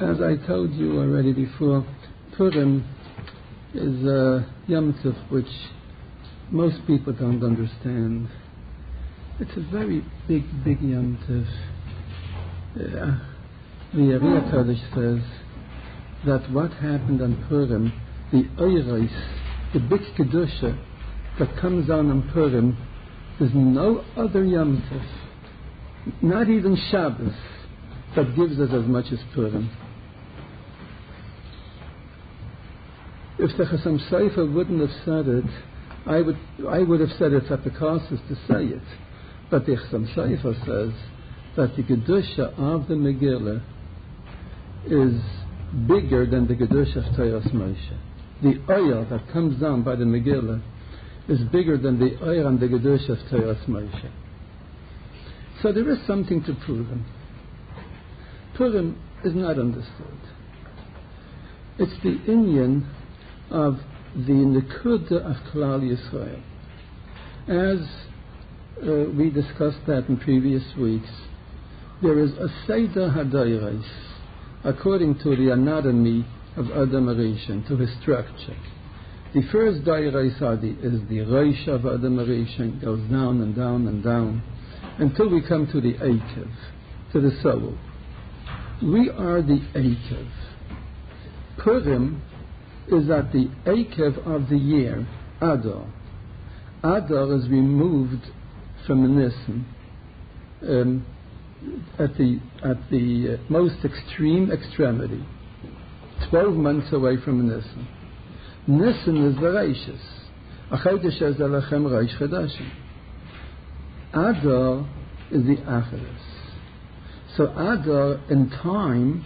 As I told you already before, Purim is a Yom Tov which most people don't understand. It's a very big Yom Tov. The Ariya Kodesh says that what happened on Purim, the Oyros, the big Kedusha that comes on Purim, there's no other Yom Tov, not even Shabbos, that gives us as much as Purim. If the Chasam Sofer wouldn't have said it, I would have said it at the causes to say it. But the Chasam Sofer says that the Kedusha of the Megillah is bigger than the Kedusha of Torah's Moshe. The oil that comes down by the Megillah is bigger than the oil and the Kedusha of Torah's Moshe. So there is something to Purim. Purim is not understood. It's the inyan of the Nekuda of Klal Yisrael. As we discussed that in previous weeks, there is a Seder HaDayros according to the anatomy of Adam Arishon, to his structure. The first Dayros is the Reish of Adam Arishon, goes down and down and down until we come to the Eikev, to the soul. We are the Eikev. Purim is at the Eikev of the year, Adar. Adar is removed from Nisan at the most extreme extremity, 12 months away from Nisan. Nisan is the Reishis. Achodesh ez alechem Reish Chadashim. Adar is the Acharis. So Adar, in time,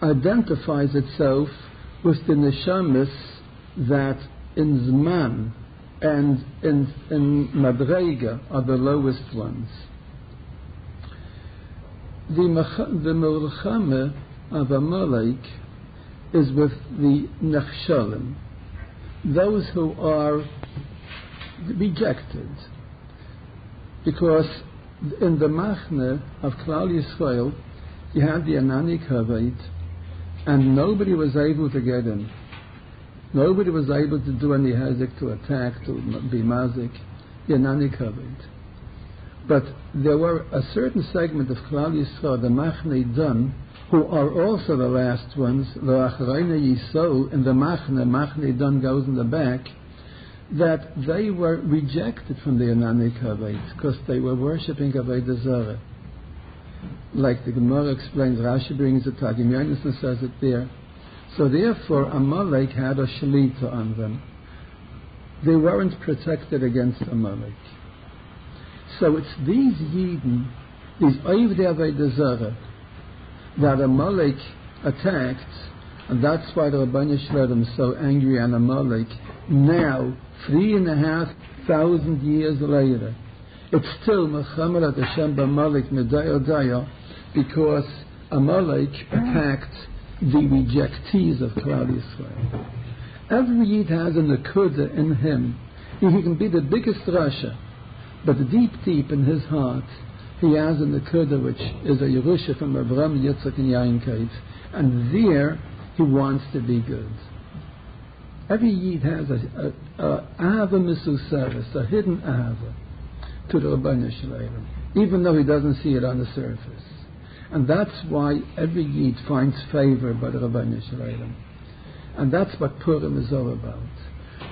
identifies itself with the neshamis that in Zman and in Madrega are the lowest ones. The Melchame of Amalek is with the Nechshalim, those who are rejected. Because in the Machne of Klal Yisrael, you had the Anani Kavod, and nobody was able to get in. Nobody was able to do any hezek, to attack, to be mazik, the Anani Kavod. But there were a certain segment of Klal Yisrael, the Machne Dun, who are also the last ones, the Acharayne Yisrael, in the Machne Dun goes in the back, that they were rejected from the Anani Kavod because they were worshipping Avodah Zarah. Like the Gemara explains, Rashi brings it, Targum Yonasan says it there. So therefore, Amalek had a shalita on them. They weren't protected against Amalek. So it's these Yidden, these Oivdei Avodah Zarah, that Amalek attacked, and that's why the Rabbi Shalom is so angry on Amalek. Now, 3,500 years later, it's still Mechamer at Hashem b'Amalek Medayah Dayah, because Amalek attacked the rejectees of Klal Yisrael. Every Yid has a Nekuda in him. He can be the biggest Rasha, but deep in his heart, he has a Nekuda which is a Yerusha from Abraham, Yitzchak, and Yaakov, and there he wants to be good. Every Yid has a Ahava Misusaris, a hidden Ahava to the Rabbi Shalom, even though he doesn't see it on the surface. And that's why every Yid finds favor by the Rabbi Shalom. And that's what Purim is all about.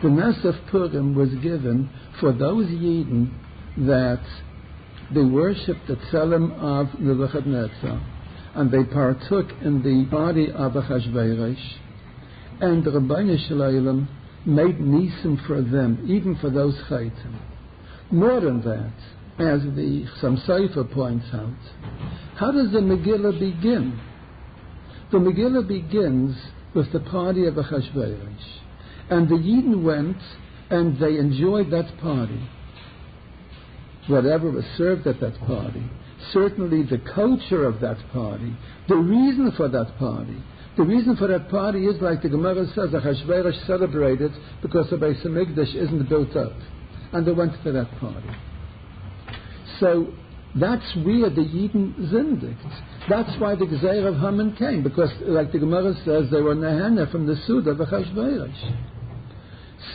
The Ness of Purim was given for those Yidden that they worshipped the Tzelem of Nebuchadnezzar, and they partook in the body of Achashverosh, and the Rabbi Shalom made nisim for them, even for those chaitim. More than that, as the Chasam Sofer points out, how does the Megillah begin? The Megillah begins with the party of Achashverosh, and the Yidden went and they enjoyed that party. Whatever was served at that party, certainly the culture of that party, the reason for that party. The reason for that party is, like the Gemara says, Achashverosh celebrated because the Beis Hamikdash isn't built up, and they went to that party. So That's where the Yidden zindigt. That's why the Gezeir of Haman came, because, like the Gemara says, they were nehana from the Suda of Achashverosh.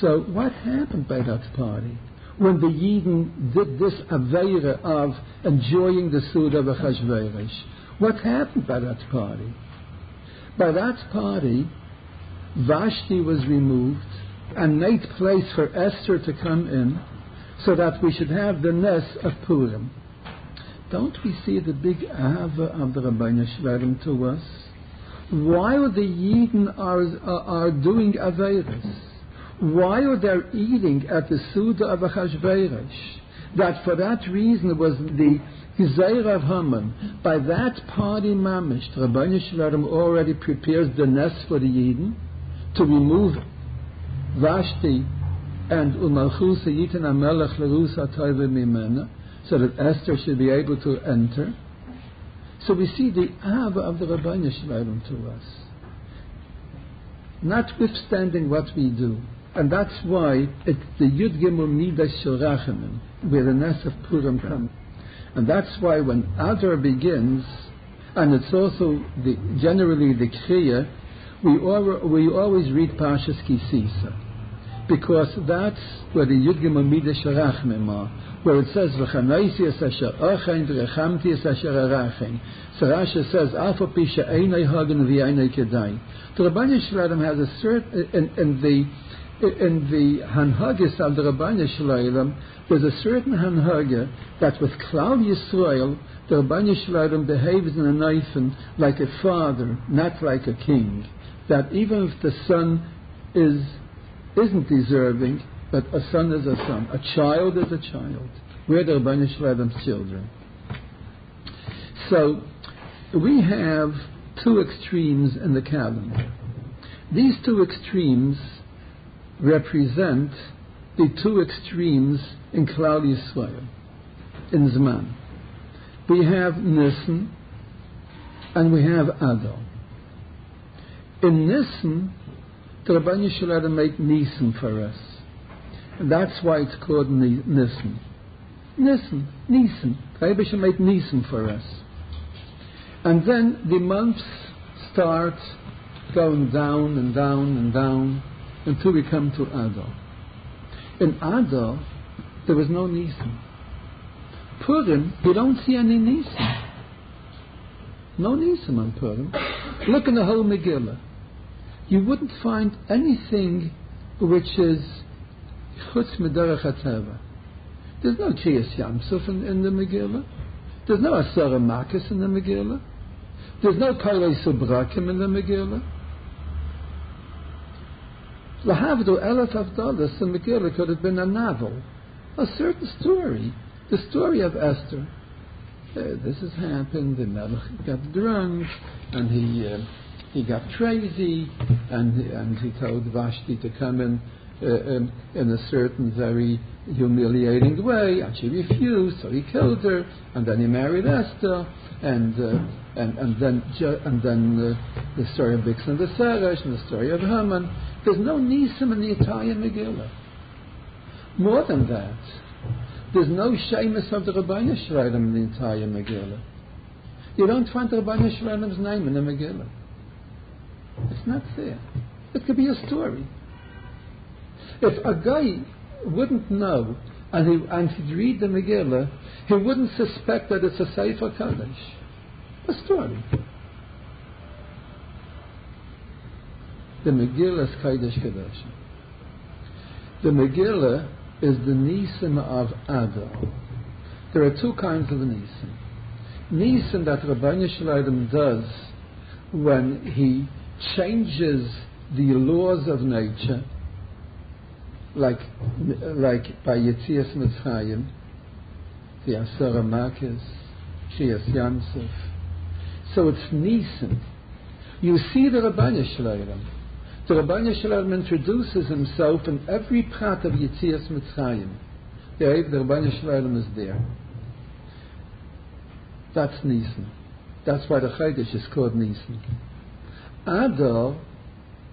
So what happened by that party? When the Yidden did this Aveira of enjoying the Suda of Achashverosh, what happened by that party? By that party, Vashti was removed and made place for Esther to come in so that we should have the Nes of Purim. Don't we see the big Ahava of the Rabbi Shvarim to us? While the Yidden are doing Aveiras, while they're eating at the Suda of Achashverosh, that for that reason was the Gezeir of Haman. By that party mamish, the Rabbi Shvarim already prepares the Nes for the Yidden to remove Vashti and Umalchusa Yitin Amelech Lerusa Toive Mimena, so that Esther should be able to enter. So we see the Ahava of the Rabbi Shvarim to us, notwithstanding what we do. And that's why it's the Yud Gimel Midas Shorachimim, where the Nes of Purim comes. And that's why when Adar begins, and it's also generally the Kriya, we always read Parshas Kisisa, because that's where the Yud Gimel Midas Shorachimim are, where it says V'chanaisi es asher achein v'rechamti es asher arachein. So Rashi says Alpha Pisha Einay Hagen V'Einay Kedai. The Rabbi Shvarim has a certain in the Hanhagis of the Rabbi Shvarim, there's a certain Hanhaga that with Klal Yisrael, the Rabbi Shvarim behaves in a Neifen like a father, not like a king. That even if the son isn't deserving, but a son is a son, a child is a child. We're the Rabbi Shvarim's children. So we have two extremes in the calendar. These two extremes represent the two extremes in Klal Yisrael, in Zman. We have Nisan and we have Adar. In Nisan, the Rabbi Shvarim make Nisan for us. And that's why it's called Nisan. Nisan. The Rabbi should make Nisan for us. And then the months start going down and down and down until we come to Adar. In Adar, there was no Nisan. Purim, you don't see any Nisan. No Nisan on Purim. Look in the whole Megillah. You wouldn't find anything which is Chutz Medarach HaTeva. There's no Kriyas Yamsuf in the Megillah. There's no Asara Makis in the Megillah. There's no Karei Subrakim in the Megillah. Lahavdu Elef Avdalas, the Megillah could have been a novel, a certain story, the story of Esther. This has happened, the Melech got drunk, and he got crazy, and he told Vashti to come in a certain very humiliating way, and she refused, so he killed her, and then he married Esther, and then the story of Bixen the Seresh and the story of Haman. There's no Nisim in the entire Megillah. More than that, there's no Shemus of the Rabbi Shvarim in the entire Megillah. You don't find the Rabbi Shvarim's name in the Megillah. It's not there. It could be a story. If a guy wouldn't know and he'd read the Megillah, he wouldn't suspect that it's a Sefer Kodesh. A story. The Megillah is Kodesh Kodesh. The Megillah is the Nisim of Adar. There are two kinds of Nisim. Nisim that Rabbi Shvarim does when he changes the laws of nature, like by Yetzias Mitzrayim, the Asara Makis, Kriyas Yamsuf. So it's Nisim. You see the Rabbi Shvarim. The Rabbi Shvarim introduces himself in every prat of Yetzias Mitzrayim. The Rabbi Shvarim is there. That's Nisan. That's why the Chodesh is called Nisan. Adar,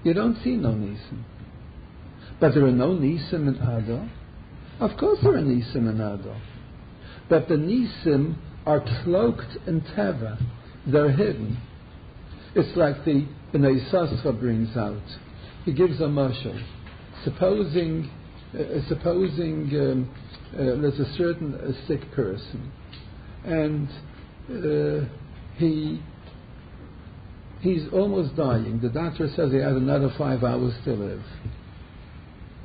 you don't see no Nisan. But there are no Nisim in Adar. Of course there are Nisim in Adar. But the Nisim are cloaked in Teva. They're hidden. It's like the Bnei Sasra brings out. He gives a mashal. Supposing there's a certain sick person, and he's almost dying. The doctor says he has another 5 hours to live,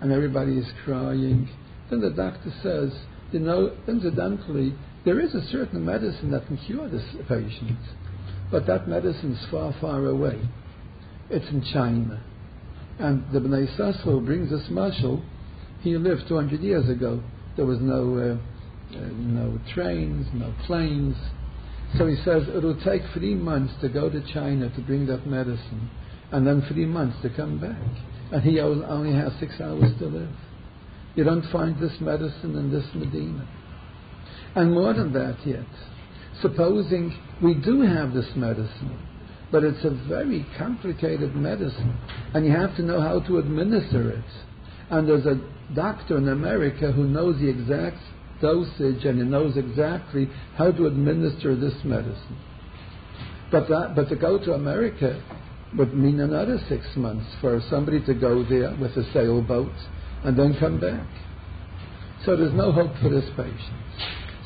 and everybody is crying. Then the doctor says, incidentally, there is a certain medicine that can cure this patient, but that medicine is far, far away. It's in China. And the Bnei Sasra brings this mashal. He lived 200 years ago. There was no trains, no planes. So he says it will take 3 months to go to China to bring that medicine, and then 3 months to come back. And he only has 6 hours to live. You don't find this medicine in this Medina. And more than that yet, supposing we do have this medicine, but it's a very complicated medicine, and you have to know how to administer it. And there's a doctor in America who knows the exact dosage, and he knows exactly how to administer this medicine. But to go to America would mean another 6 months for somebody to go there with a sailboat and then come back. So there's no hope for this patient.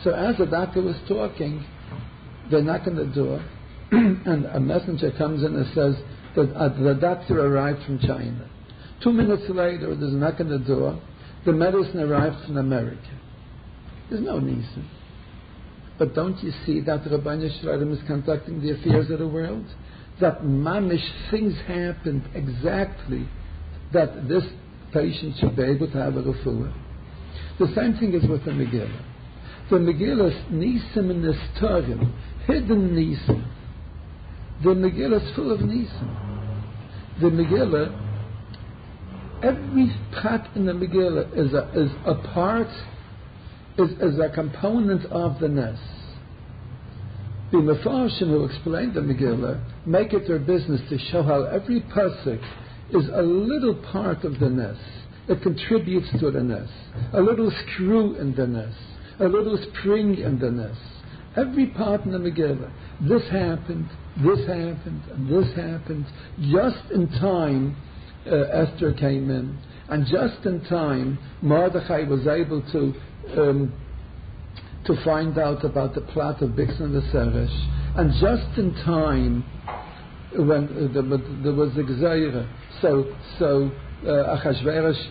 So as the doctor was talking, they knock on the door, and a messenger comes in and says that the doctor arrived from China. 2 minutes later, there's a knock on the door. The medicine arrived from America. There's no Nisan. But don't you see that Rabbi Shalom is conducting the affairs of the world? That mamish things happened exactly that this patient should be able to have a refuah. The same thing is with the Megillah. The Megillah is Nisim and Nistarim, hidden Nisim. The Megillah is full of Nisim. The Megillah, every prat in the Megillah is a part, is a component of the Nes. The Mefarshim who explain the Megillah make it their business to show how every pasuk is a little part of the Nes. It contributes to the Nes. A little screw in the Nes. A little spring in the Nes. Every part in the Megillah. This happened, and this happened. Just in time, Esther came in. And just in time, Mordechai was able to find out about the plot of Bixen and the Seresh. And just in time, when there was the Gzeira, so Achashverosh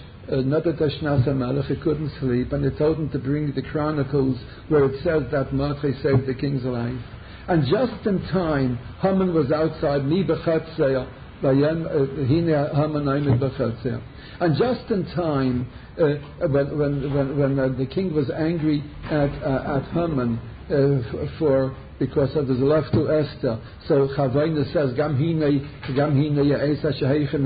noted Ashnas HaMelech, he couldn't sleep, and he told him to bring the Chronicles where it says that Mordechai saved the king's life. And just in time, Haman was outside, Mi Bechatzeya, and just in time, when the king was angry at Haman because of his love to Esther, so Chavayna says, Gam hine ya'esa sheheichen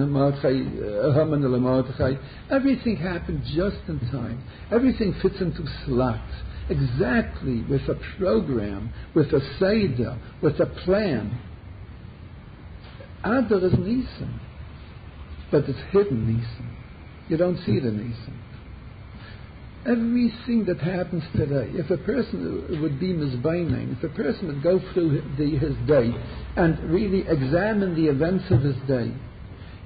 Haman le Mordechai. Everything happened just in time. Everything fits into slot, exactly with a program, with a seder, with a plan. Adar is Nisan, but it's hidden Nisan. You don't see the Nisan. Everything that happens today, if a person would be mizbaining, if a person would go through his day and really examine the events of his day,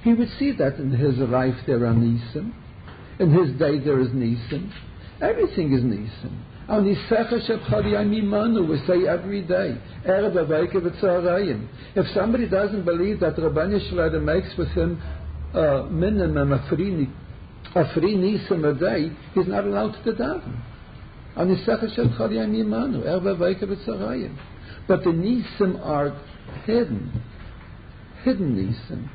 he would see that in his life there are Nisan. In his day there is Nisan. Everything is Nisan. We say every day, if somebody doesn't believe that Rabbi Shalom makes with him minimum a free nisim a day, he's not allowed to daven. But the nisim are hidden nisim.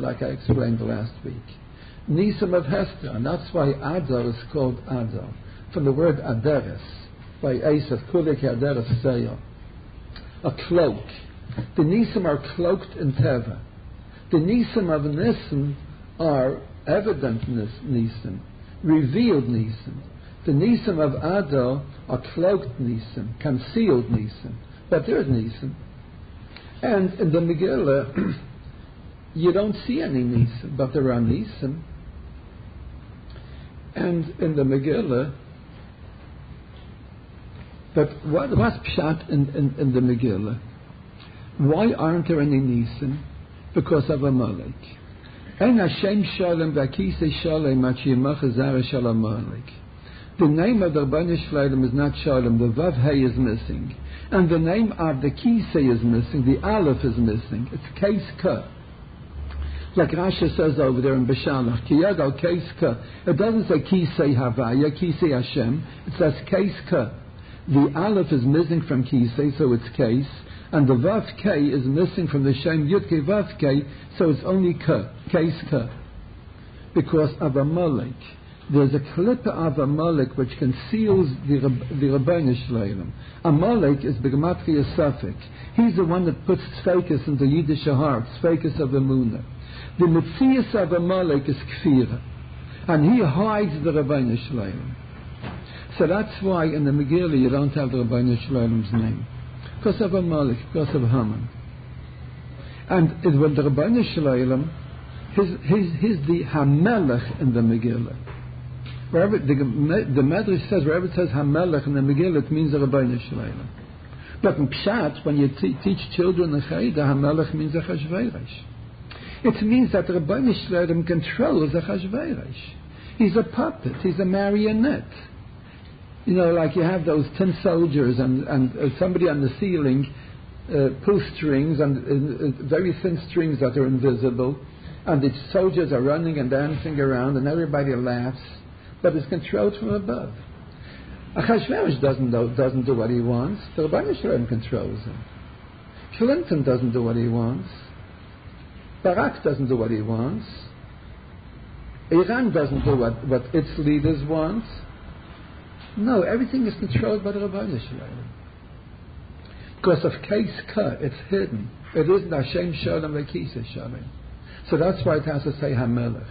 Like I explained last week. Nisim of Hester, and that's why Adar is called Adar. From the word Aderes, by Esav, Kulik Aderes Seir, a cloak. The Nisim are cloaked in Teva. The Nisim of Nisim are evident Nisim, revealed Nisim. The Nisim of Adar are cloaked Nisim, concealed Nisim. But there's Nisim. And in the Megillah, you don't see any Nisim, but there are Nisim. And in the Megillah, But what's pshat in the Megillah? Why aren't there any nisim? Because of Amalek. Ein Hashem Shalom v'akisei Shalom machiyamach zara Shalom Amalek. The name of the Rabbanu Shlalem is not Shalom. The Vav Hey is missing, and the name of the Kisei is missing. The Aleph is missing. It's Keis Ka. Like Rashi says over there in Beshalach, Ki Yadal Keis Ka. It doesn't say Kisei Havaya, Kisei Hashem. It says Keis Ka. The Aleph is missing from Kisei, so it's Keis. And the Vav K is missing from the Shem Yud K Vav K, so it's only Ka, Keis Ka. Because of Amalek. There's a clip of Amalek which conceals the Rabbeinu Shleilim. Amalek is B'gematria Safek. He's the one that puts Tzfeikis into Yiddish heart, Tzfeikis of Emunah. The Metzias of Amalek is Kfira. And he hides the Rabbeinu Shleilim. So that's why in the Megillah you don't have the Rabbeinu Shleilim's name. Because of Amalek, because of Haman. And when the Rabbeinu Shleilim, he's the Hamelech in the Megillah. Wherever the Medrash says, wherever it says Hamelech in the Megillah, it means the Rabbeinu Shleilim. But in Pshat, when you teach children the Chayda, Hamelech means a Chashverosh. It means that the Rabbeinu Shleilim controls a Chashverosh. He's a puppet. He's a marionette. You know, like you have those tin soldiers and somebody on the ceiling pulls strings, and very thin strings that are invisible, and the soldiers are running and dancing around, and everybody laughs. But it's controlled from above. Achashverosh doesn't do what he wants. The Rabbeinu Shleilim controls him. Clinton doesn't do what he wants. Barak doesn't do what he wants. Iran doesn't do what its leaders want. No, everything is controlled by the Rabbeinu Shleilim. Because of Keis Ka, it's hidden. It isn't Hashem Shalom v'kisei Shalom. So that's why it has to say Hamelech.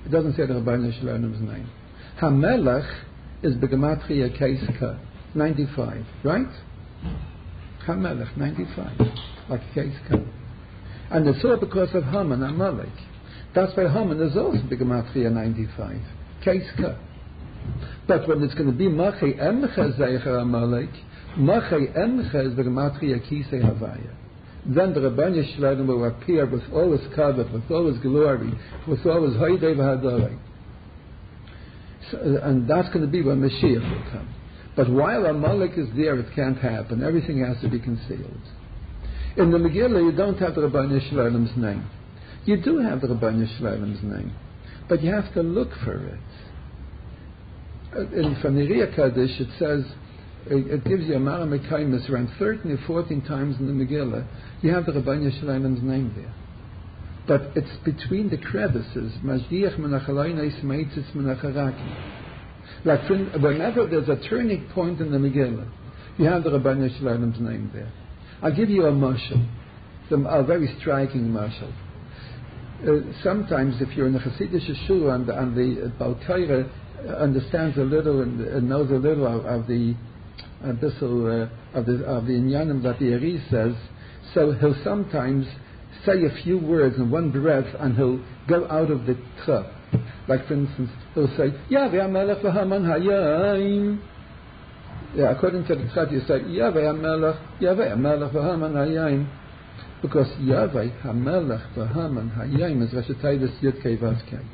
It doesn't say the Rabbeinu Shleilim's name. Hamelech is B'gematria Keis Ka, 95, right? Hamelech, 95, like Keis Ka. And it's all because of Haman, Amalek. That's why Haman is also B'gematria 95, Keis Ka. But when it's going to be Machi Emcha Zeicher Amalek, Machi Emcha is B'gematria Kisei Havaya. Then the Rabbeinu Shleilim will appear with all his kavod, with all his glory, with all his Hoydei v'Hadorei. And that's going to be when Mashiach will come. But while Amalek is there, it can't happen. Everything has to be concealed. In the Megillah, you don't have the Rabbeinu Shleilim's name. You do have the Rabbeinu Shleilim's name, but you have to look for it. From the Riyah Kaddish, it says, it gives you a Mara Mekaimis around 13 or 14 times in the Megillah. You have the Rabbeinu Shleilim's name there. But it's between the crevices. Majdiach menachaloinais meitzitz menacharaki. Like whenever there's a turning point in the Megillah, you have the Rabbeinu Shleilim's name there. I'll give you a mashal, a very striking mashal. Sometimes if you're in a Hasidic shul and the Baal Torah understands a little and knows a little of the inyanim that the Ari says, so he'll sometimes say a few words in one breath and he'll go out of the truck. Like for instance, he'll say, Yaveh HaMelech v'Haman Hayayim. Yeah, according to the truck you say, Yaveh HaMelech v'Haman Hayayim. Because Yaveh HaMelech v'Haman Hayayim is Rashi Taivas Yud Kei Vav Kei.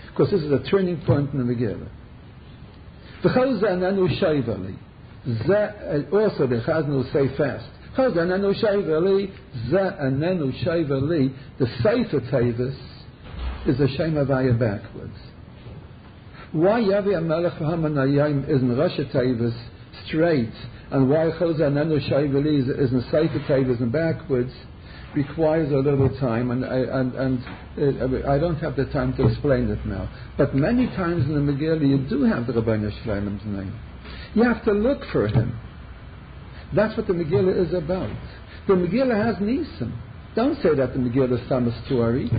Because this is a turning point in the Megillah. V'chol ze anenu shayvali. Also the Chazan will say fast. Chol ze anenu shayvali. Ze anenu shayvali. The Sefer Tavis is a Shem Havaya backwards. Why Yaveh HaMelech v'Haman Hayayim is in Rashi Tavis straight, and why Chol ze anenu shayvali is in Sefer Tavis and backwards, requires a little time, and I don't have the time to explain it now. But many times in the Megillah you do have the Rabbeinu Shleilim's name. You have to look for him. That's what the Megillah is about. The Megillah has Nisim. Don't say that the Megillah is some story.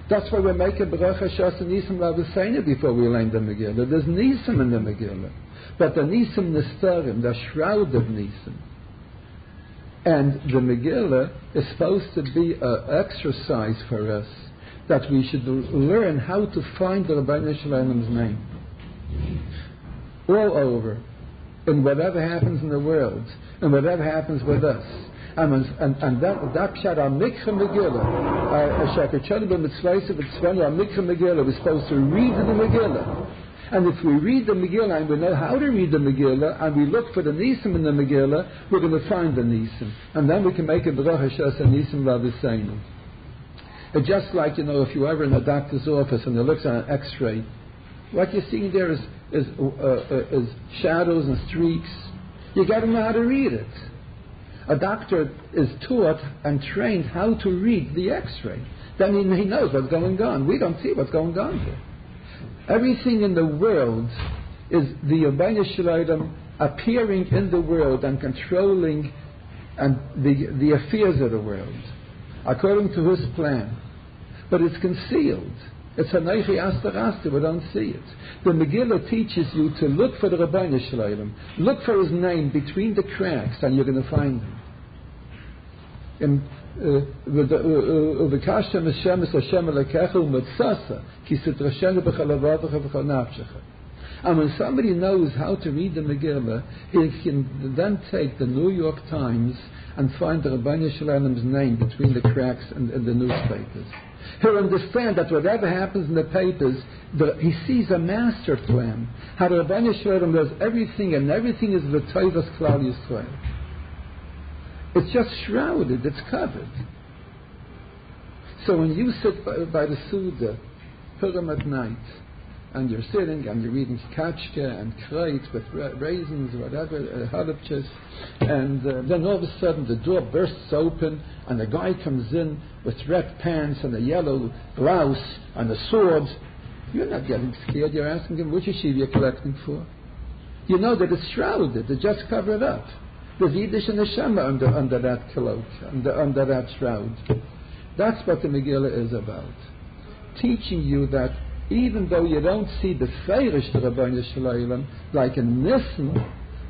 That's why we make a Beracha Shas Nisim Lavasena before we learn the Megillah. There's Nisim in the Megillah. But the Nisim Nistarim, the shroud of Nisim. And the Megillah is supposed to be an exercise for us that we should learn how to find the Rabbeinu Shleilim's name. All over. in whatever happens in the world, and whatever happens with us. And that pshat al-mikra Megillah, we're supposed to read the Megillah. And if we read the Megillah and we know how to read the Megillah, and we look for the Nisim in the Megillah, we're going to find the Nisim. And then we can make a bracha shas Nisim v'aviseinu. It's just like, if you're ever in a doctor's office and he looks at an X-ray, what you're seeing there is shadows and streaks. You got to know how to read it. A doctor is taught and trained how to read the X-ray. Then he knows what's going on. We don't see what's going on here. Everything in the world is the Rabbi Shalom appearing in the world and controlling and the affairs of the world according to his plan. But it's concealed. It's Hanaychi Asta, we don't see it. The Megillah teaches you to look for the Rabbi Shalom. Look for his name between the cracks and you're going to find him. And when somebody knows how to read the Megillah, he can then take the New York Times and find the Rabbi Shalom's name between the cracks in the newspapers. He'll understand that whatever happens in the papers, he sees a master plan. How the Rabbi Shalom does everything, and everything is the Tovas Klal Yisrael. It's just shrouded, it's covered. So when you sit by the Suda, Purim at night, and you're sitting and you're eating kachka and kreit with raisins, whatever, halibchas, and then all of a sudden the door bursts open and a guy comes in with red pants and a yellow blouse and a sword. You're not getting scared. You're asking him, which yeshiva you're collecting for? You know that it's shrouded. It's just covered up. There's Yiddish and Neshama under that cloak, under that shroud. That's what the Megillah is about. Teaching you that even though you don't see the Feirish of Rabbi Shalom like in Nissen,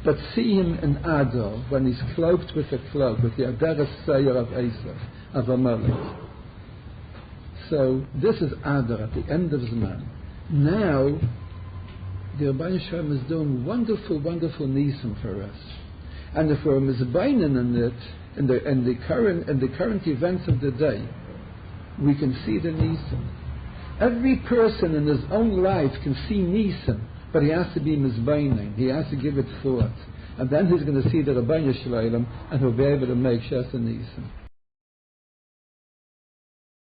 but see him in Adar, when he's cloaked with a cloak, with the Adaras Seir of Esav, of Amalek. So this is Adar at the end of Zman. Now, the Rabbi Shalom is doing wonderful, wonderful Nisim for us. And if we're mizbainen in it, in the current events of the day, we can see the Nisim. Every person in his own life can see Nisim, but he has to be mizbainen. He has to give it thought. And then he's going to see the Rabbi Shalom, and he'll be able to make Shas and Nisim.